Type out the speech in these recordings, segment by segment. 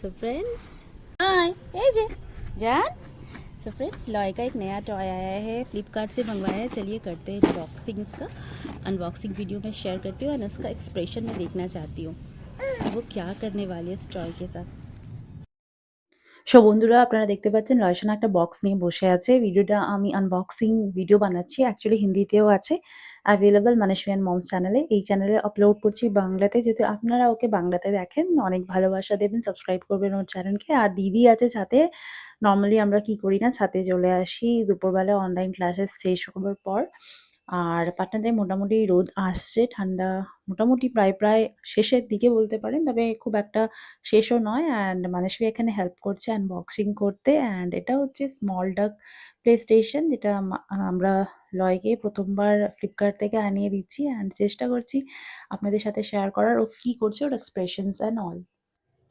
So friends hi ए जे जान so friends Loy का एक नया टॉय आया है, फ्लिपकार्ट से मंगवाया है। चलिए करते हैं अनबॉक्सिंग। इसका अनबॉक्सिंग वीडियो में शेयर करती हूँ और उसका एक्सप्रेशन मैं देखना चाहती हूँ कि वो क्या करने वाली है इस टॉय के साथ। সো বন্ধুরা আপনারা দেখতে পাচ্ছেন লয়শানা একটা বক্স নিয়ে বসে আছে। ভিডিওটা আমি আনবক্সিং ভিডিও বানাচ্ছি। অ্যাকচুয়ালি হিন্দিতেও আছে অ্যাভেলেবল মানসবিয়ান মমস চ্যানেলে। এই চ্যানেলে আপলোড করছি বাংলাতে। যদি আপনারা ওকে বাংলাতে দেখেন অনেক ভালোবাসা দেবেন, সাবস্ক্রাইব করবেন ওর চ্যানেলকে। আর দিদি আছে ছাদে। নরমালি আমরা কি করি না ছাদে চলে আসি দুপুরবেলা অনলাইন ক্লাসেস শেষ হবার পর। আর পাটনাতে মোটামুটি রোদ আসছে, ঠান্ডা মোটামুটি প্রায় শেষের দিকে বলতে পারেন। তবে খুব একটা শেষও নয়। অ্যান্ড মানসী এখানে হেল্প করছে আনবক্সিং করতে। অ্যান্ড এটা হচ্ছে স্মল ডাক প্লে স্টেশন, যেটা আমরা লয়কে প্রথমবার ফ্লিপকার্ট থেকে আনিয়ে দিচ্ছি। অ্যান্ড চেষ্টা করছি আপনাদের সাথে শেয়ার করার ও কী করছে ওর এক্সপ্রেশনস অ্যান্ড অল।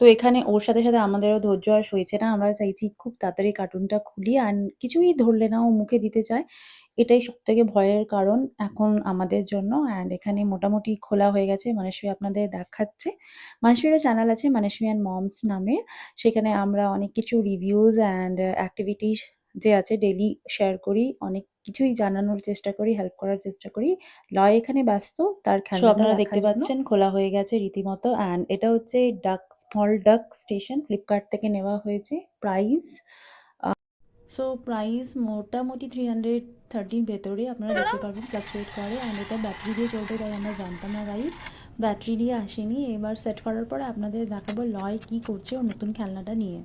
তো এখানে ওর সাথে আমাদেরও ধৈর্য আর সইছে না। আমরা চাইছি খুব তাড়াতাড়ি কার্টুনটা খুলি আর কিছুই ধরলে না ও মুখে দিতে চায়। এটাই সবথেকে ভয়ের কারণ এখন আমাদের জন্য। অ্যান্ড এখানে মোটামুটি খোলা হয়ে গেছে। মানসী আপনাদের দেখাচ্ছে। মানসীরও চ্যানেল আছে মানসবিয়ান মমস নামে। সেখানে আমরা অনেক কিছু রিভিউজ অ্যান্ড অ্যাক্টিভিটিস যে আছে ডেইলি শেয়ার করি। অনেক কিছুই জানানোর চেষ্টা করি, হেল্প করার চেষ্টা করি। লয় এখানে ব্যস্ত তার খেলনাটা আপনারা দেখতে পাচ্ছেন খোলা হয়ে গেছে রীতিমতো। অ্যান্ড এটা হচ্ছে স্মল ডাক স্টেশন, ফ্লিপকার্ট থেকে নেওয়া হয়েছে। প্রাইস প্রাইস মোটামুটি 313 ভেতরে আপনারা দেখতে পারবেন ফ্লাকচুয়েট করে। অ্যান্ড এটা ব্যাটারি দিয়ে চলবে, তাই আমরা জানতাম না গাইস ব্যাটারি দিয়ে আসেনি। এবার সেট করার পরে আপনাদের দেখাবো লয় কি করছে ওর নতুন খেলনাটা নিয়ে।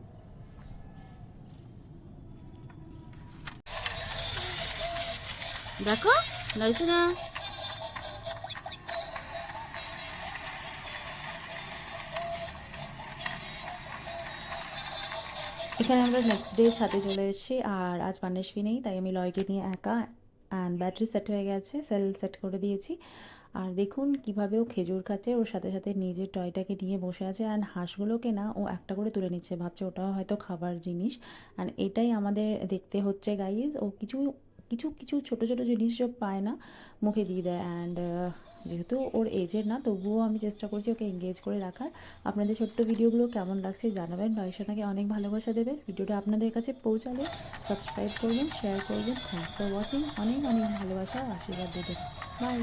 দেখো লয়শোনা, এখানে আমরা নেক্সট ডে ছাদে চলে এসেছি। আর আজ মানসী নেই, তাই আমি লয়কে নিয়ে একা। অ্যান্ড ব্যাটারি সেট হয়ে গেছে, সেল সেট করে দিয়েছি। আর দেখুন কীভাবে ও খেজুর খাচ্ছে, ওর সাথে নিজের টয়টাকে নিয়ে বসে আছে। অ্যান্ড হাঁসগুলোকে না ও একটা করে তুলে নিচ্ছে, ভাবছে ওটাও হয়তো খাবার জিনিস। অ্যান্ড এটাই আমাদের দেখতে হচ্ছে গাইজ। ও কিছু কিছু কিছু ছোটো ছোটো জিনিস সব পায় না মুখে দিয়ে দেয়। অ্যান্ড যেহেতু ওর এজের না, তবুও আমি চেষ্টা করছি ওকে এঙ্গেজ করে রাখার। আপনাদের ছোট্ট ভিডিওগুলো কেমন লাগছে জানাবেন। লয়শোনাকে অনেক ভালোবাসা দেবেন। ভিডিওটা আপনাদের কাছে পৌঁছালে সাবস্ক্রাইব করবেন, শেয়ার করবেন। Thanks for watching. অনেক অনেক ভালোবাসা আশীর্বাদ দেবেন। বাই।